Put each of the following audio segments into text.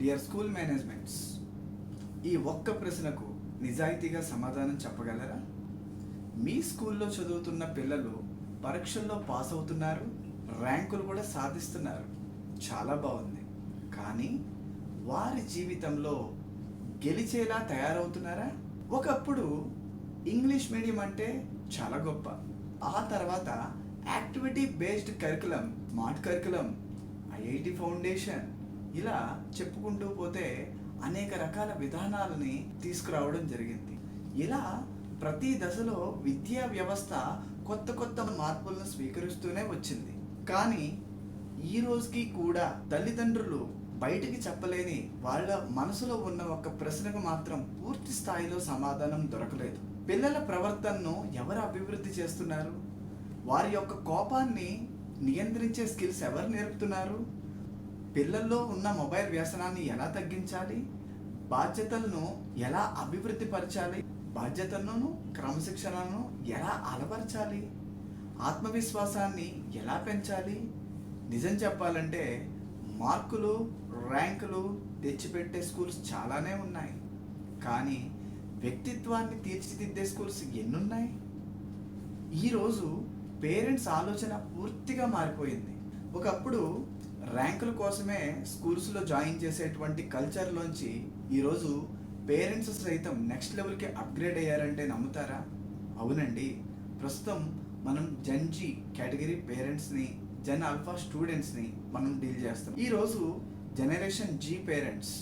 Dear school managements, ఈ ఒక్క ప్రశ్నకు నిజాయితీగా సమాధానం చెప్పగలరా? మీ స్కూల్లో చదువుతున్న పిల్లలు పరీక్షల్లో పాస్ అవుతున్నారు, ర్యాంకులు కూడా సాధిస్తున్నారు. చాలా బాగుంది. కానీ వారి జీవితంలో గెలిచేలా తయారవుతున్నారా? ఒకప్పుడు ఇంగ్లీష్ మీడియం అంటే చాలా గొప్ప. ఆ తర్వాత activity based curriculum, smart curriculum, IIT foundation, ఇలా చెప్పుకుంటూ పోతే అనేక రకాల విధానాలని తీసుకురావడం జరిగింది. ఇలా ప్రతి దశలో విద్యా వ్యవస్థ కొత్త కొత్త మార్పులను స్వీకరిస్తూనే వచ్చింది. కానీ ఈ రోజుకి కూడా తల్లిదండ్రులు బయటికి చెప్పలేని వాళ్ళ మనసులో ఉన్న ఒక ప్రశ్నకు మాత్రం పూర్తి స్థాయిలో సమాధానం దొరకలేదు. పిల్లల ప్రవర్తనను ఎవరు అభివృద్ధి చేస్తున్నారు? వారి యొక్క కోపాన్ని నియంత్రించే స్కిల్స్ ఎవరు నేర్పుతున్నారు? పిల్లల్లో ఉన్న మొబైల్ వ్యసనాన్ని ఎలా తగ్గించాలి? బాధ్యతలను ఎలా అభివృద్ధి పరచాలి? బాధ్యతలను, క్రమశిక్షణను ఎలా అలవర్చాలి? ఆత్మవిశ్వాసాన్ని ఎలా పెంచాలి? నిజం చెప్పాలంటే మార్కులు, ర్యాంకులు తెచ్చిపెట్టే స్కూల్స్ చాలానే ఉన్నాయి. కానీ వ్యక్తిత్వాన్ని తీర్చిదిద్దే స్కూల్స్ ఎన్నున్నాయి? ఈరోజు పేరెంట్స్ ఆలోచన పూర్తిగా మారిపోయింది. ఒకప్పుడు ర్యాంకుల కోసమే స్కూల్స్లో జాయిన్ చేసేటువంటి కల్చర్లోంచి ఈరోజు పేరెంట్స్ సైతం నెక్స్ట్ లెవెల్కి అప్గ్రేడ్ అయ్యారంటే నమ్ముతారా? అవునండి. ప్రస్తుతం మనం జెన్ జీ కేటగిరీ పేరెంట్స్ని, జెన్ ఆల్ఫా స్టూడెంట్స్ని మనం డీల్ చేస్తాం. ఈరోజు జనరేషన్ జీ పేరెంట్స్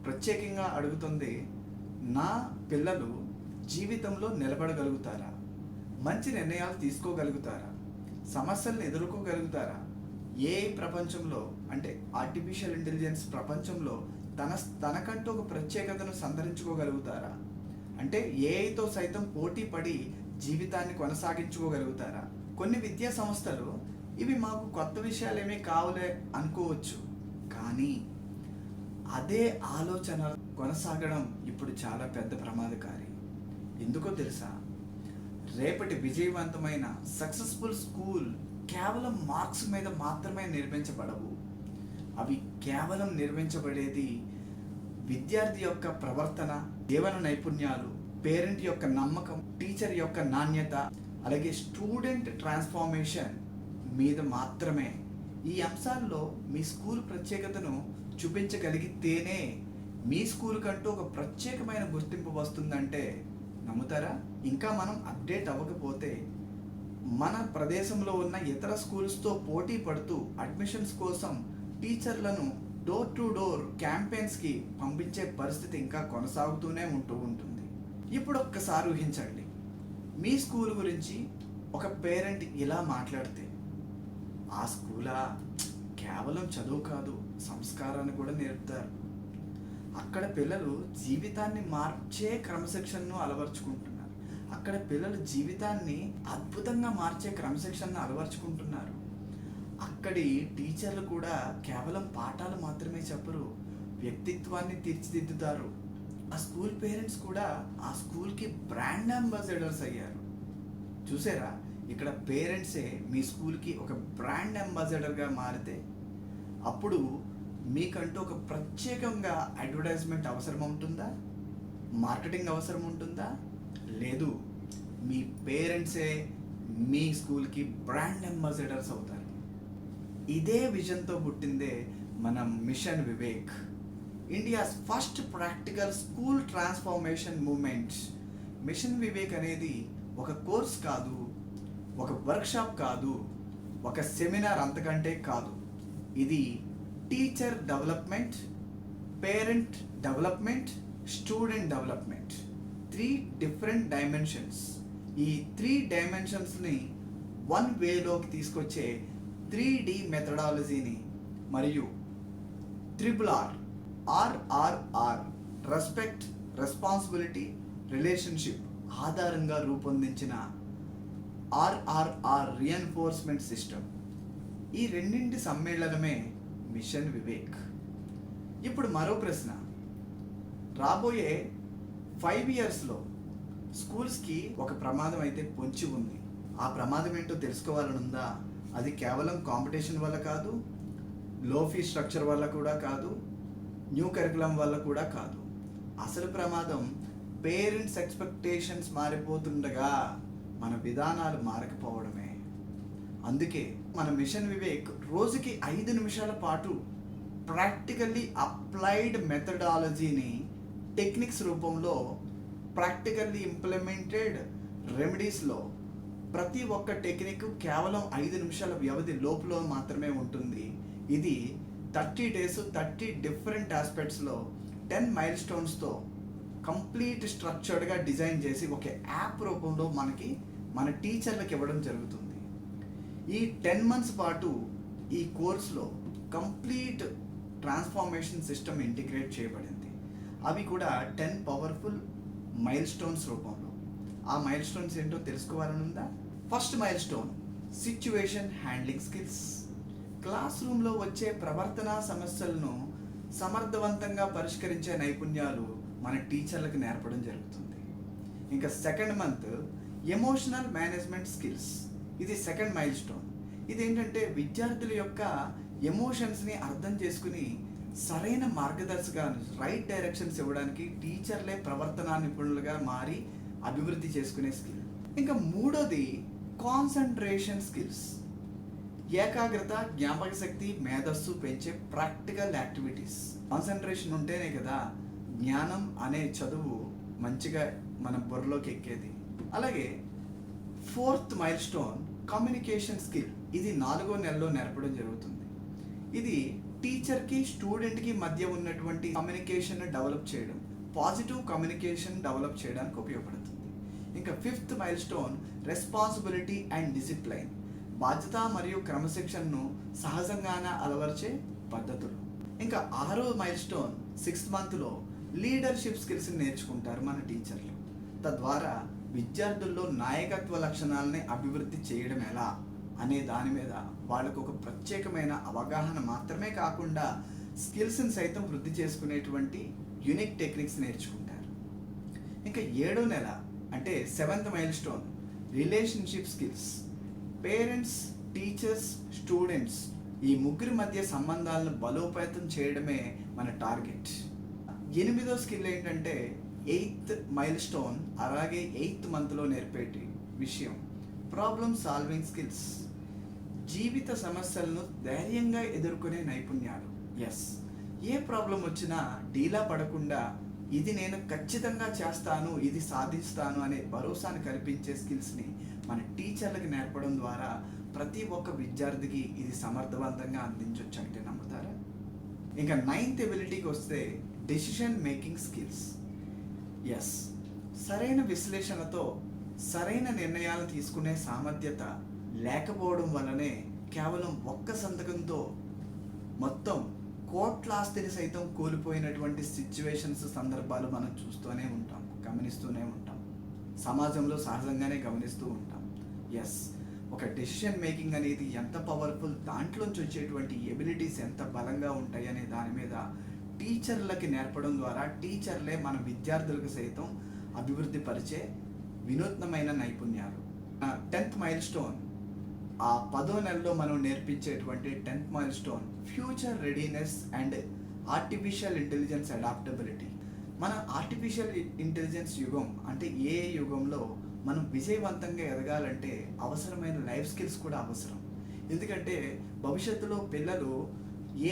ప్రత్యేకంగా అడుగుతుంది, నా పిల్లలు జీవితంలో నిలబడగలుగుతారా? మంచి నిర్ణయాలు తీసుకోగలుగుతారా? సమస్యలను ఎదుర్కోగలుగుతారా? ఏఐ ప్రపంచంలో, అంటే ఆర్టిఫిషియల్ ఇంటెలిజెన్స్ ప్రపంచంలో తనకంటూ ఒక ప్రత్యేకతను సంతరించుకోగలుగుతారా? అంటే ఏఐతో సైతం పోటీ పడి జీవితాన్ని కొనసాగించుకోగలుగుతారా? కొన్ని విద్యా సంస్థలు ఇవి మాకు కొత్త విషయాలు ఏమీ కావులే అనుకోవచ్చు. కానీ అదే ఆలోచన కొనసాగడం ఇప్పుడు చాలా పెద్ద ప్రమాదకారి. ఎందుకో తెలుసా? రేపటి విజయవంతమైన సక్సెస్ఫుల్ స్కూల్ కేవలం మార్క్స్ మీద మాత్రమే నిర్మించబడవు. అవి కేవలం నిర్మించబడేది విద్యార్థి యొక్క ప్రవర్తన, జీవన నైపుణ్యాలు, పేరెంట్ యొక్క నమ్మకం, టీచర్ యొక్క నాణ్యత, అలాగే స్టూడెంట్ ట్రాన్స్ఫార్మేషన్ మీద మాత్రమే. ఈ అంశాల్లో మీ స్కూల్ ప్రత్యేకతను చూపించగలిగితేనే మీ స్కూల్ కంటూ ఒక ప్రత్యేకమైన గుర్తింపు వస్తుందంటే నమ్ముతారా? ఇంకా మనం అప్డేట్ అవ్వకపోతే మన ప్రదేశంలో ఉన్న ఇతర స్కూల్స్తో పోటీ పడుతూ అడ్మిషన్స్ కోసం టీచర్లను డోర్ టు డోర్ క్యాంపెయిన్స్కి పంపించే పరిస్థితి ఇంకా కొనసాగుతూనే ఉంటుంది. ఇప్పుడు ఒక్కసారి ఊహించండి, మీ స్కూల్ గురించి ఒక పేరెంట్ ఇలా మాట్లాడితే, ఆ స్కూలా కేవలం చదువు కాదు, సంస్కారాన్ని కూడా నేర్పుతారు. అక్కడ పిల్లలు జీవితాన్ని మార్చే క్రమశిక్షణను అలవర్చుకుంటున్నారు. అక్కడ పిల్లలు జీవితాన్ని అద్భుతంగా మార్చే క్రమశిక్షణను అలవర్చుకుంటున్నారు. అక్కడి టీచర్లు కూడా కేవలం పాఠాలు మాత్రమే చెప్పరు, వ్యక్తిత్వాన్ని తీర్చిదిద్దుతారు. ఆ స్కూల్ పేరెంట్స్ కూడా ఆ స్కూల్కి బ్రాండ్ అంబాసిడర్స్ అయ్యారు. చూసారా? ఇక్కడ పేరెంట్సే మీ స్కూల్కి ఒక బ్రాండ్ అంబాసిడర్గా మారితే అప్పుడు మీకంటూ ఒక ప్రత్యేకంగా అడ్వర్టైజ్మెంట్ అవసరం ఉంటుందా? మార్కెటింగ్ అవసరం ఉంటుందా? లేదు. మీ పేరెంట్సే మీ స్కూల్కి బ్రాండ్ అంబాసిడర్స్ అవుతారు. ఇదే విజన్తో పుట్టిందే మన mission Vivek, India's first practical school transformation moment. Mission Vivek అనేది ఒక కోర్స్ కాదు, ఒక వర్క్షాప్ కాదు, ఒక సెమినార్ అంతకంటే కాదు. ఇది teacher development, parent development, student development, 3 different dimensions. ఈ 3 డైమెన్షన్స్ని వన్ వేలోకి తీసుకొచ్చే 3D మెథడాలజీని మరియు RRR రెస్పెక్ట్, రెస్పాన్సిబిలిటీ, రిలేషన్షిప్ ఆధారంగా రూపొందించిన RRR రీఎన్ఫోర్స్మెంట్ సిస్టమ్. ఈ రెండింటి సమ్మేళనమే మిషన్ వివేక్. ఇప్పుడు మరో ప్రశ్న, రాబోయే 5 ఇయర్స్లో స్కూల్స్కి ఒక ప్రమాదం అయితే పొంచి ఉంది. ఆ ప్రమాదం ఏంటో తెలుసుకోవాలనుందా? అది కేవలం కాంపిటీషన్ వల్ల కాదు, లో ఫీ స్ట్రక్చర్ వల్ల కూడా కాదు, న్యూ కరికులం వల్ల కూడా కాదు. అసలు ప్రమాదం పేరెంట్స్ ఎక్స్పెక్టేషన్స్ మారిపోతుండగా మన విధానాలు మారకపోవడమే. అందుకే మన మిషన్ వివేక్ రోజుకి 5 నిమిషాల పాటు ప్రాక్టికల్లీ అప్లైడ్ మెథడాలజీని టెక్నిక్స్ రూపంలో, ప్రాక్టికల్లీ ఇంప్లిమెంటెడ్ రెమెడీస్లో ప్రతి ఒక్క టెక్నిక్ కేవలం 5 నిమిషాల వ్యవధి లోపల మాత్రమే ఉంటుంది. ఇది 30 డేస్ 30 డిఫరెంట్ ఆస్పెక్ట్స్లో 10 మైల్ స్టోన్స్తో కంప్లీట్ స్ట్రక్చర్డ్గా డిజైన్ చేసి ఒక యాప్ రూపంలో మన టీచర్లకు ఇవ్వడం జరుగుతుంది. ఈ 10 మంత్స్ పాటు ఈ కోర్సులో కంప్లీట్ ట్రాన్స్ఫార్మేషన్ సిస్టమ్ ఇంటిగ్రేట్ చేయబడింది. అవి కూడా 10 పవర్ఫుల్ మైల్ స్టోన్స్ రూపంలో. ఆ మైల్ స్టోన్స్ ఏంటో తెలుసుకోవాలని ఉందా? First mile stone situation handling skills. Class రూమ్లో వచ్చే ప్రవర్తనా సమస్యలను సమర్థవంతంగా పరిష్కరించే నైపుణ్యాలు మన టీచర్లకు నేర్పడం జరుగుతుంది. ఇంకా second month emotional management skills. ఇది సెకండ్ మైల్ స్టోన్. ఇదేంటంటే విద్యార్థుల యొక్క ఎమోషన్స్ని అర్థం చేసుకుని సరైన మార్గదర్శకాలు, రైట్ డైరెక్షన్స్ ఇవ్వడానికి టీచర్లే ప్రవర్తనా నిపుణులుగా మారి అభివృద్ధి చేసుకునే స్కిల్. ఇంకా మూడోది కాన్సన్ట్రేషన్ స్కిల్స్. ఏకాగ్రత, జ్ఞాపక శక్తి, మేధస్సు పెంచే ప్రాక్టికల్ యాక్టివిటీస్. కాన్సన్ట్రేషన్ ఉంటేనే కదా జ్ఞానం అనే చదువు మంచిగా మన బుర్రలోకి ఎక్కేది. అలాగే fourth mile stone communication skill. ఇది 4వ నెలలో నేర్పడం జరుగుతుంది. ఇది టీచర్కి స్టూడెంట్కి మధ్య ఉన్నటువంటి కమ్యూనికేషన్ డెవలప్ చేయడం, పాజిటివ్ కమ్యూనికేషన్ డెవలప్ చేయడానికి ఉపయోగపడుతుంది. ఇంకా fifth mile stone responsibility and discipline. బాధ్యత మరియు క్రమశిక్షణను సహజంగానే అలవర్చే పద్ధతులు. ఇంకా 6వ మైల్ స్టోన్ 6th మంత్లో లీడర్షిప్ స్కిల్స్ని నేర్చుకుంటారు మన టీచర్లు. తద్వారా విద్యార్థుల్లో నాయకత్వ లక్షణాలని అభివృద్ధి చేయడం ఎలా అనే దాని మీద వాళ్ళకు ఒక ప్రత్యేకమైన అవగాహన మాత్రమే కాకుండా స్కిల్స్ని సైతం వృద్ధి చేసుకునేటువంటి యూనిక్ టెక్నిక్స్ నేర్చుకుంటారు. ఇంకా 7వ నెల అంటే 7th mile stone relationship skills. Parents, teachers, students ఈ ముగ్గురి మధ్య సంబంధాలను బలోపేతం చేయడమే మన టార్గెట్. 8వ స్కిల్ ఏంటంటే 8th మైల్ స్టోన్, అలాగే 8th మంత్లో నేర్పేటి విషయం ప్రాబ్లమ్ సాల్వింగ్ స్కిల్స్. జీవిత సమస్యలను ధైర్యంగా ఎదుర్కొనే నైపుణ్యాలు. ఎస్, ఏ ప్రాబ్లం వచ్చినా డీలా పడకుండా ఇది నేను ఖచ్చితంగా చేస్తాను, ఇది సాధిస్తాను అనే భరోసాను కల్పించే స్కిల్స్ని మన టీచర్లకు నేర్పడం ద్వారా ప్రతి ఒక్క విద్యార్థికి ఇది సమర్థవంతంగా అందించవచ్చు అంటే నమ్ముతారా? ఇంకా 9th ఎబిలిటీకి వస్తే డెసిషన్ మేకింగ్ స్కిల్స్. ఎస్, సరైన విశ్లేషణతో సరైన నిర్ణయాలు తీసుకునే సామర్థ్యత లేకపోవడం వల్లనే కేవలం ఒక్క సంతకంతో మొత్తం కోట్ల ఆస్తిని సైతం కోల్పోయినటువంటి సిచ్యువేషన్స్, సందర్భాలు మనం చూస్తూనే ఉంటాం, గమనిస్తూనే ఉంటాం, సమాజంలో సహజంగానే గమనిస్తూ ఉంటాం. ఎస్, ఒక డెసిషన్ మేకింగ్ అనేది ఎంత పవర్ఫుల్, దాంట్లోంచి వచ్చేటువంటి ఎబిలిటీస్ ఎంత బలంగా ఉంటాయి అనే దాని మీద టీచర్లకి నేర్పడం ద్వారా టీచర్లే మన విద్యార్థులకు సైతం అభివృద్ధి పరిచే వినూత్నమైన నైపుణ్యాలు. 10th మైల్ స్టోన్, ఆ 10వ నెలలో మనం నేర్పించేటువంటి 10th mile stone future readiness and artificial intelligence adaptability. మన ఆర్టిఫిషియల్ ఇంటెలిజెన్స్ యుగం అంటే ఏ యుగంలో మనం విజయవంతంగా ఎదగాలంటే అవసరమైన లైఫ్ స్కిల్స్ కూడా అవసరం. ఎందుకంటే భవిష్యత్తులో పిల్లలు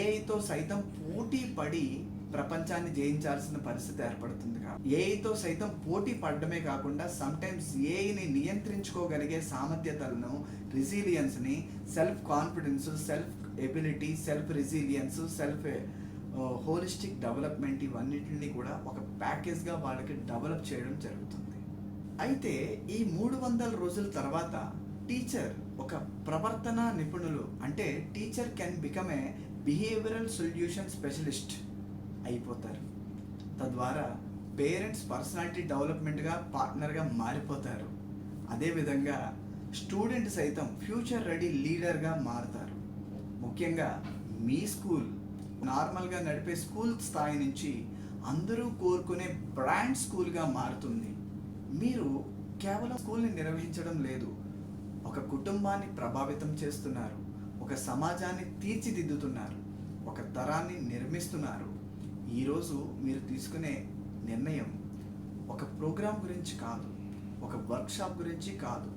ఏఐతో సైతం పోటీ పడి ప్రపంచాన్ని జయించాల్సిన పరిస్థితి ఏర్పడుతుంది. ఏఐతో సైతం పోటీ పడడమే కాకుండా సమ్టైమ్స్ ఏఐని నియంత్రించుకోగలిగే సామర్థ్యతలను, రెసిలియన్స్ని, self confidence, self ability, self resilience, self holistic development, ఇవన్నిటిని కూడా ఒక ప్యాకేజ్గా వాళ్ళకి డెవలప్ చేయడం జరుగుతుంది. అయితే ఈ 300 రోజుల తర్వాత టీచర్ ఒక ప్రవర్తన నిపుణులు అంటే teacher can become a behavioural solution specialist అయిపోతారు. తద్వారా పేరెంట్స్ పర్సనాలిటీ డెవలప్మెంట్గా పార్ట్నర్గా మారిపోతారు. అదేవిధంగా స్టూడెంట్ సైతం ఫ్యూచర్ రెడీ లీడర్గా మారుతారు. ముఖ్యంగా మీ స్కూల్ నార్మల్గా నడిపే స్కూల్ స్థాయి నుంచి అందరూ కోరుకునే బ్రాండ్ స్కూల్గా మారుతుంది. మీరు కేవలం స్కూల్ని నిర్వహించడం లేదు, ఒక కుటుంబాన్ని ప్రభావితం చేస్తున్నారు, ఒక సమాజాన్ని తీర్చిదిద్దుతున్నారు, ఒక తరాన్ని నిర్మిస్తున్నారు. ఈరోజు మీరు తీసుకునే నిర్ణయం ఒక ప్రోగ్రాం గురించి కాదు, ఒక వర్క్షాప్ గురించి కాదు,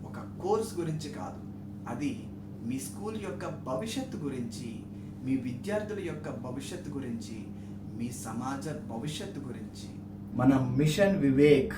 ఒక కోర్స్ గురించి కాదు. అది మీ స్కూల్ యొక్క భవిష్యత్తు గురించి, మీ విద్యార్థుల యొక్క భవిష్యత్తు గురించి, మీ సమాజ భవిష్యత్తు గురించి. మన మిషన్ వివేక్